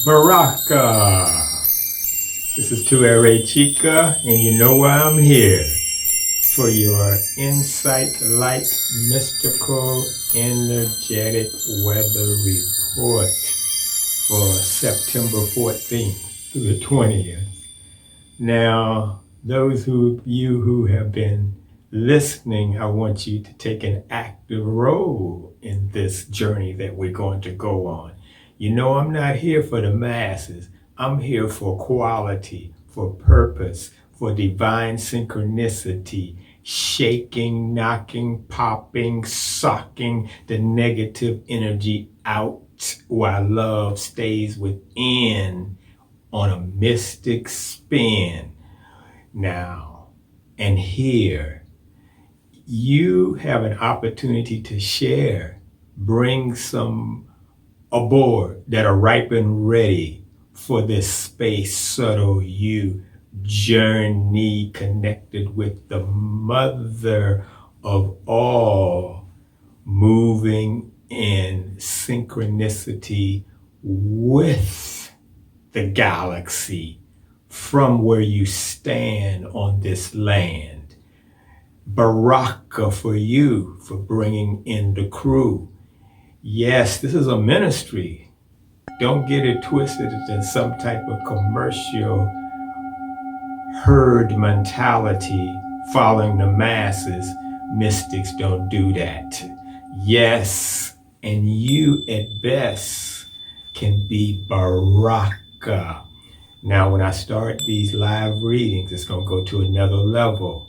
Baraka. This is Tuere Chica, and you know why I'm here. For your insight, light, mystical, energetic weather report for September 14th through the 20th. Now, those of you who have been listening, I want you to take an active role in this journey that we're going to go on. You know, I'm not here for the masses. I'm here for quality, for purpose, for divine synchronicity, shaking, knocking, popping, sucking the negative energy out while love stays within on a mystic spin. Now, and here, you have an opportunity to share, bring some aboard that are ripe and ready for this space subtle you journey connected with the mother of all, moving in synchronicity with the galaxy from where you stand on this land. Baraka for you for bringing in the crew. Yes, this is a ministry. Don't get it twisted in some type of commercial herd mentality, following the masses. Mystics don't do that. Yes, and you at best can be Baraka. Now, when I start these live readings, it's going to go to another level.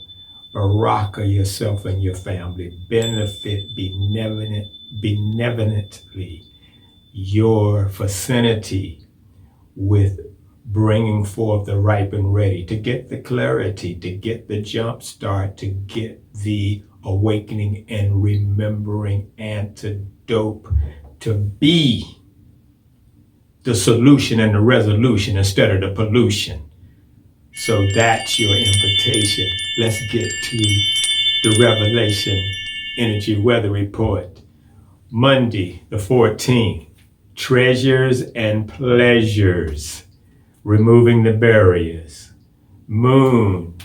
Baraka yourself and your family. Benefit benevolently your vicinity with bringing forth the ripe and ready, to get the clarity, to get the jump start, to get the awakening and remembering antidote, to be the solution and the resolution instead of the pollution. So that's your invitation. Let's get to the Revelation Energy Weather Report. Monday, the 14th, treasures and pleasures, removing the barriers. Moon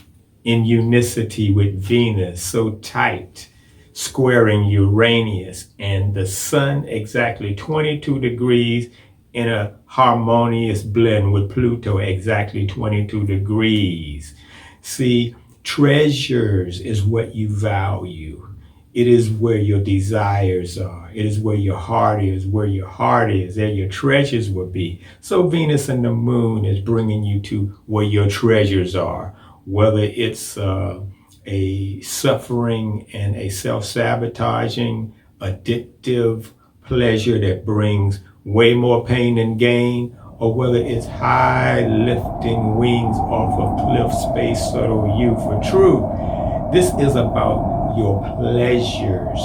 in unicity with Venus, so tight, squaring Uranus, and the sun exactly 22 degrees in a harmonious blend with Pluto, exactly 22 degrees. See, treasures is what you value. It is where your desires are. It is where your heart is. Where your heart is, there your treasures will be. So Venus and the moon is bringing you to where your treasures are. Whether it's a suffering and a self-sabotaging, addictive pleasure that brings way more pain than gain, or whether it's high lifting wings off of cliff space subtle you for truth. This is about your pleasures.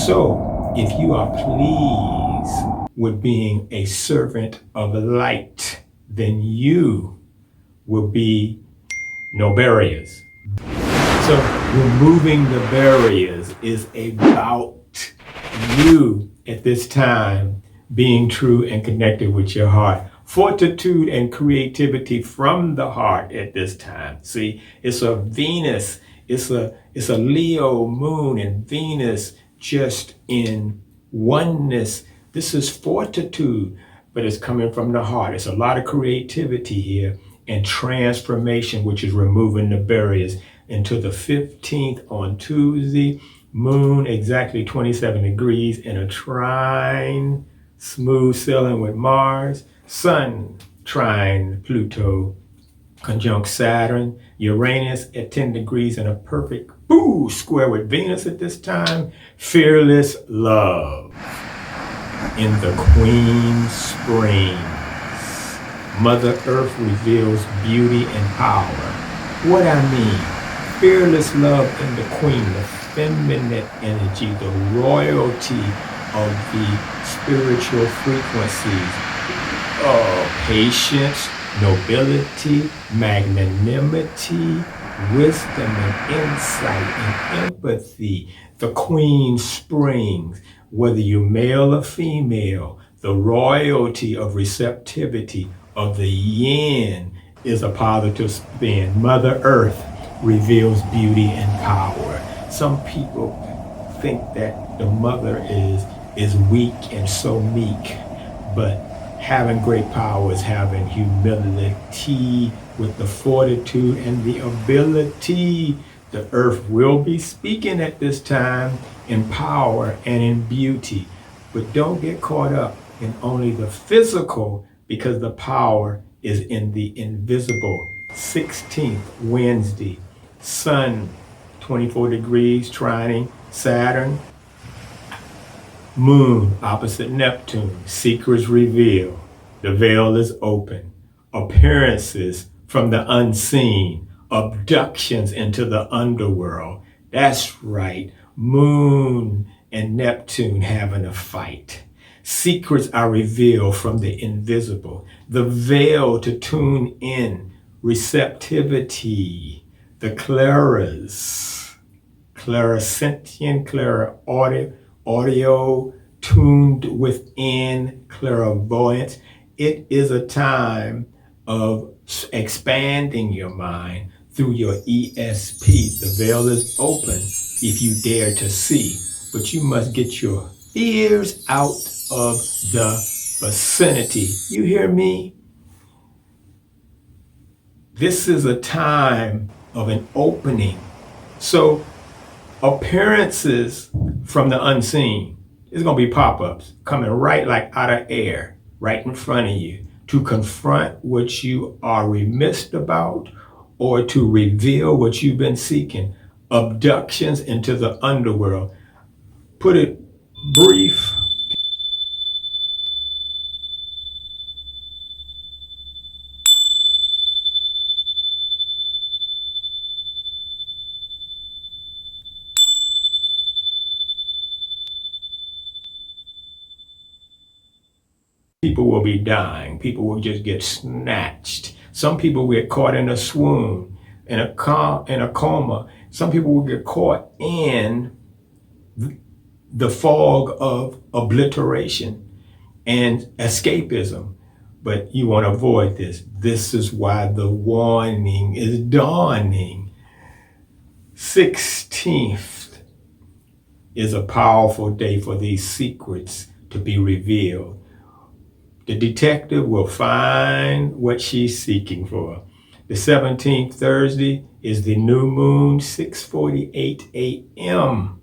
So if you are pleased with being a servant of light, then you will be no barriers. So removing the barriers is about you at this time being true and connected with your heart. Fortitude and creativity from the heart at this time. See, it's a Venus, it's a Leo moon and Venus just in oneness. This is fortitude, but it's coming from the heart. It's a lot of creativity here and transformation, which is removing the barriers. Into the 15th on Tuesday, moon exactly 27 degrees in a trine, smooth sailing with Mars, sun trine Pluto, conjunct Saturn, Uranus at 10 degrees in a perfect square with Venus at this time, fearless love in the Queen Springs. Mother Earth reveals beauty and power. What I mean, fearless love in the Queen, the feminine energy, the royalty of the spiritual frequencies, patience, nobility, magnanimity, wisdom and insight and empathy. The Queen Springs, whether you're male or female, The royalty of receptivity of the yin is a positive spin. Mother Earth reveals beauty and power. Some people think that the mother is weak and so meek, but having great power is having humility with the fortitude and the ability. The earth will be speaking at this time in power and in beauty, but don't get caught up in only the physical, because the power is in the invisible. 16th Wednesday, Sun 24 degrees trining Saturn, Moon opposite Neptune, secrets reveal, the veil is open, appearances from the unseen, abductions into the underworld. That's right, Moon and Neptune having a fight. Secrets are revealed from the invisible, the veil to tune in, receptivity, the claras, clarisentient, audio tuned within, clairvoyance. It is a time of expanding your mind through your ESP. The veil is open if you dare to see, but you must get your fears out of the vicinity. You hear me? This is a time of an opening. So appearances from the unseen, it's going to be pop-ups coming right like out of air, right in front of you, to confront what you are remiss about or to reveal what you've been seeking. Abductions into the underworld. Put it brief. People will be dying. People will just get snatched. Some people will get caught in a swoon, in a coma. Some people will get caught in the fog of obliteration and escapism. But you want to avoid this. This is why the warning is dawning. 16th is a powerful day for these secrets to be revealed. The detective will find what she's seeking for. The 17th Thursday is the new moon, 6:48 a.m.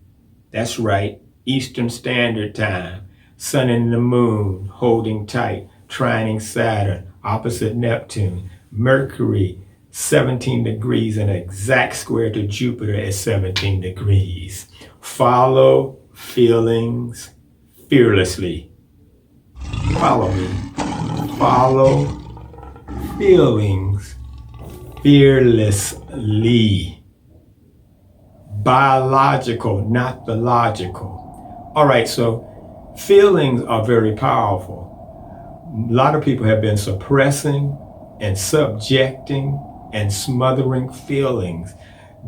That's right, Eastern Standard Time. Sun and the moon holding tight, trining Saturn, opposite Neptune. Mercury, 17 degrees, an exact square to Jupiter at 17 degrees. Follow feelings fearlessly. Follow me. Follow feelings fearlessly. Biological, not the logical. All right, so feelings are very powerful. A lot of people have been suppressing and subjecting and smothering feelings,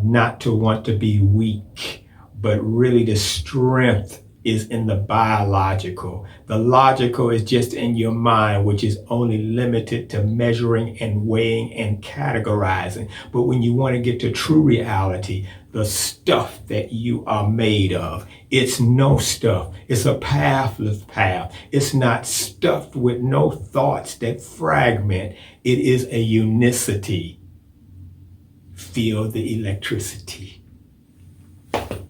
not to want to be weak, but really the strength is in the biological. The logical is just in your mind, which is only limited to measuring and weighing and categorizing. But when you want to get to true reality, the stuff that you are made of, it's no stuff. It's a pathless path. It's not stuffed with no thoughts that fragment. It is a unicity. Feel the electricity.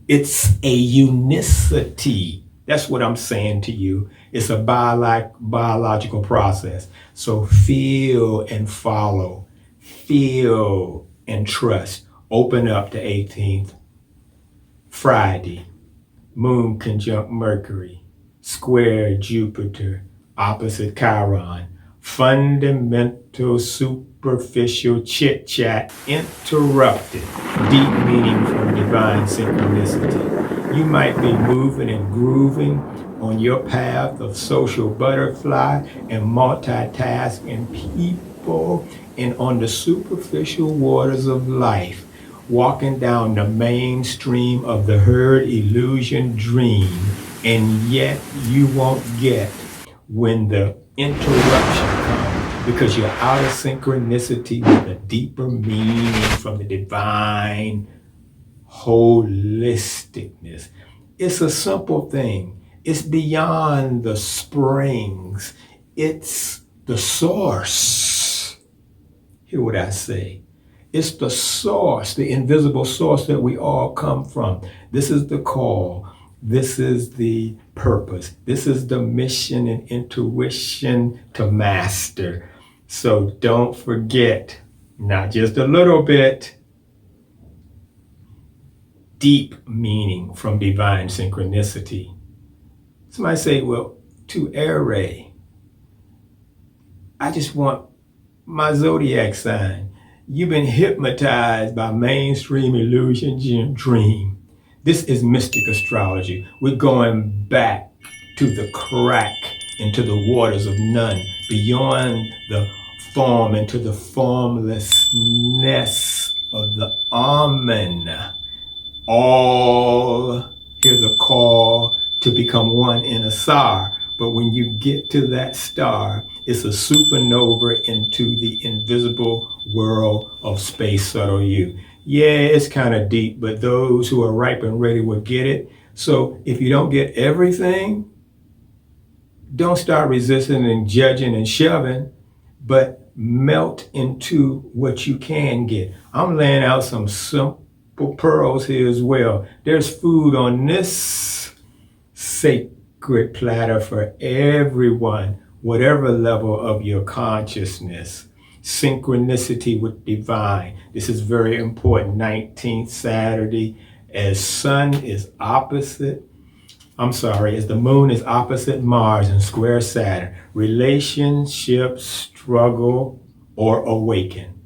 It's a unicity. That's what I'm saying to you. It's a biological process. So feel and follow. Feel and trust. Open up the 18th. Friday. Moon conjunct Mercury. Square Jupiter. Opposite Chiron. Fundamental superficial chit chat interrupted. Deep meaning from divine synchronicity. You might be moving and grooving on your path of social butterfly and multitasking people and on the superficial waters of life, walking down the mainstream of the herd illusion dream, and yet you won't get when the interruption comes, because you're out of synchronicity with a deeper meaning from the divine holisticness. It's a simple thing. It's beyond the springs. It's the source. Hear what I say. It's the source, the invisible source that we all come from. This is the call. This is the purpose. This is the mission and intuition to master. So don't forget, not just a little bit, deep meaning from divine synchronicity. Somebody say, well, to Air Ray, I just want my zodiac sign. You've been hypnotized by mainstream illusion dream. This is mystic astrology. We're going back to the crack into the waters of none, beyond the form into the formlessness of the Amen. All hear the call to become one in a star. But when you get to that star, it's a supernova into the invisible world of space subtle you. Yeah, it's kind of deep, but those who are ripe and ready will get it. So if you don't get everything, don't start resisting and judging and shoving, but melt into what you can get. I'm laying out some simple pearls here as well. There's food on this sacred platter for everyone, whatever level of your consciousness. Synchronicity with divine. This is very important. 19th Saturday, as the moon is opposite Mars and square Saturn. Relationships struggle or awaken.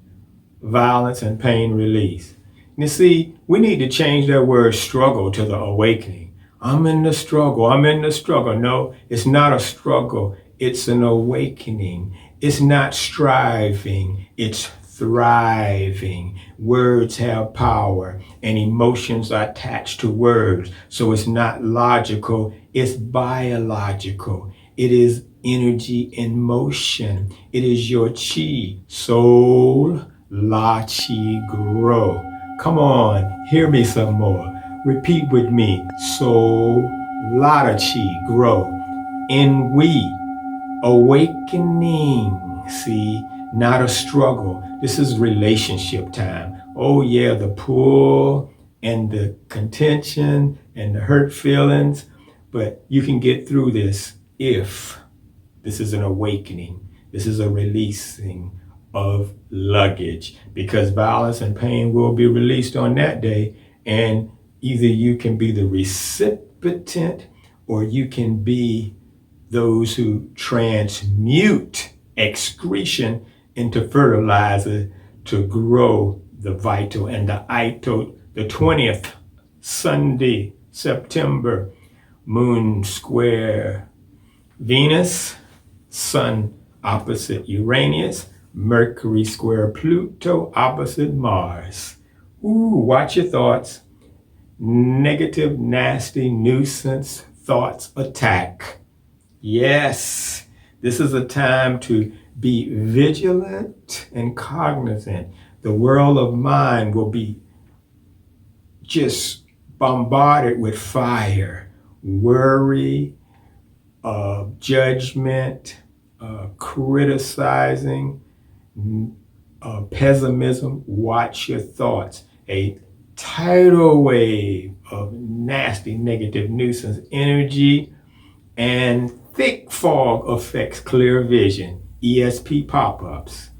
Violence and pain release. You see, we need to change that word struggle to the awakening. I'm in the struggle. No, it's not a struggle. It's an awakening. It's not striving. It's thriving. Words have power and emotions are attached to words. So it's not logical. It's biological. It is energy in motion. It is your chi, soul, la chi grow. Come on, hear me some more. Repeat with me. Soul, la chi grow. In we, awakening. See, not a struggle. This is relationship time. Oh yeah, the pull and the contention and the hurt feelings, but you can get through this if this is an awakening. This is a releasing of luggage, because violence and pain will be released on that day, and either you can be the recipient or you can be those who transmute excretion into fertilizer to grow the vital and the ito. The 20th Sunday, September, moon square Venus, sun opposite Uranus, Mercury square Pluto opposite Mars. Ooh, watch your thoughts. Negative, nasty, nuisance thoughts attack. Yes, this is a time to be vigilant and cognizant. The world of mind will be just bombarded with fire, worry, judgment, criticizing, pessimism. Watch your thoughts. A tidal wave of nasty negative nuisance energy and thick fog affects clear vision. ESP pop-ups.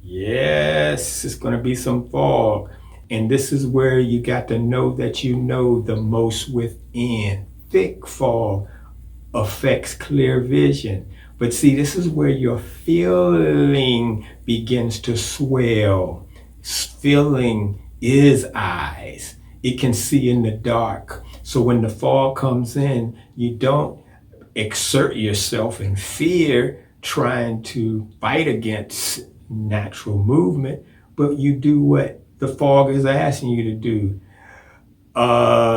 Yes, it's going to be some fog. And this is where you got to know that you know the most within. Thick fog affects clear vision. But see, this is where your feeling begins to swell. Feeling is eyes. It can see in the dark. So when the fog comes in, you don't exert yourself in fear trying to fight against natural movement, but you do what the fog is asking you to do.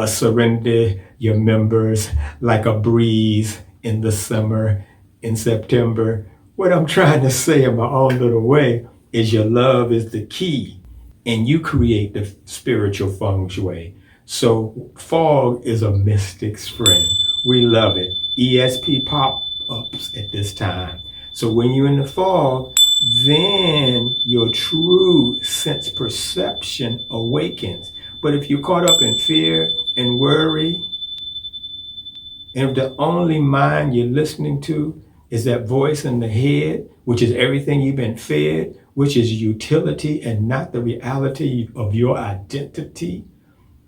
Surrender your members like a breeze in the summer in September. What I'm trying to say in my own little way is your love is the key and you create the spiritual feng shui. So fog is a mystic's friend. We love it. ESP pop-ups at this time. So when you're in the fog, then your true sense perception awakens. But if you're caught up in fear and worry, and if the only mind you're listening to is that voice in the head, which is everything you've been fed, which is utility and not the reality of your identity,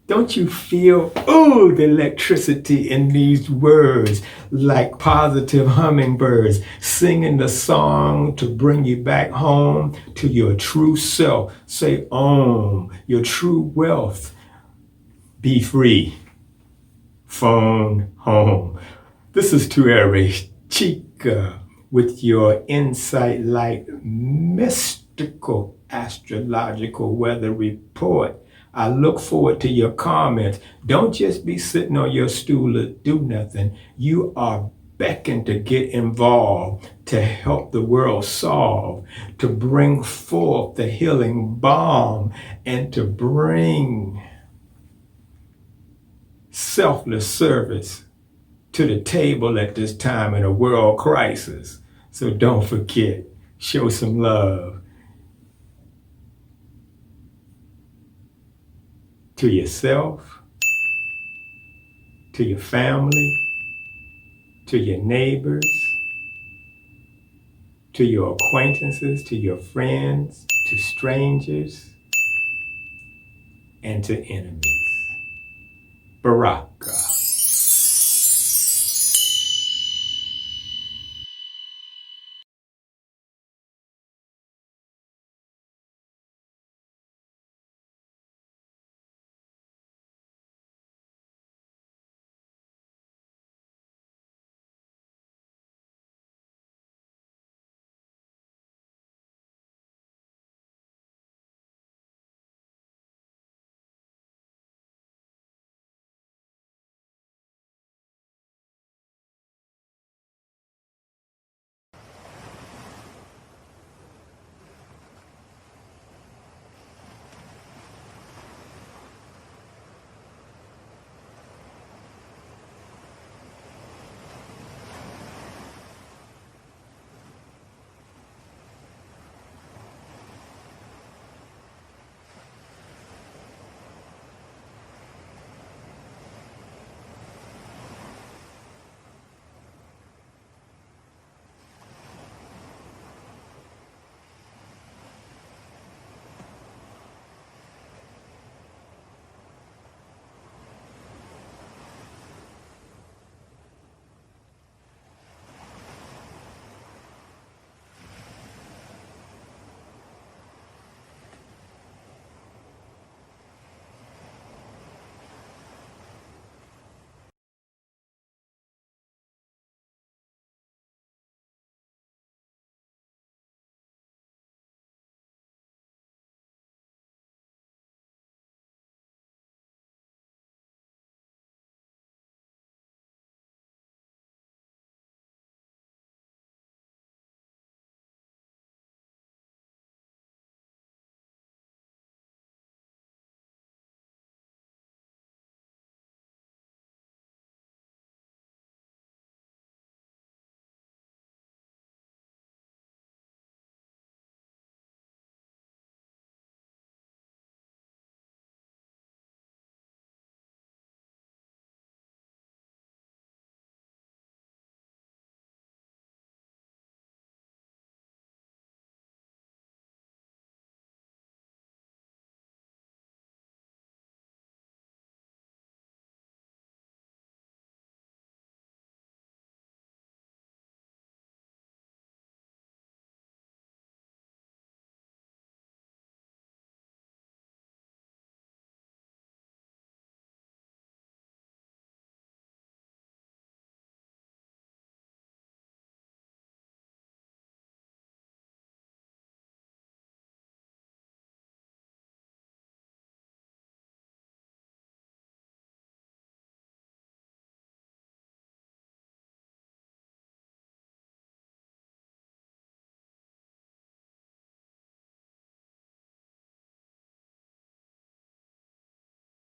don't you feel, oh, the electricity in these words, like positive hummingbirds singing the song to bring you back home to your true self? Say, Om, your true wealth. Be free. Phone home. This is Tuere Chica with your insight like mystical astrological weather report. I look forward to your comments. Don't just be sitting on your stool to do nothing. You are beckoned to get involved, to help the world solve, to bring forth the healing balm, and to bring selfless service to the table at this time in a world crisis. So don't forget, show some love to yourself, to your family, to your neighbors, to your acquaintances, to your friends, to strangers, and to enemies. Bara.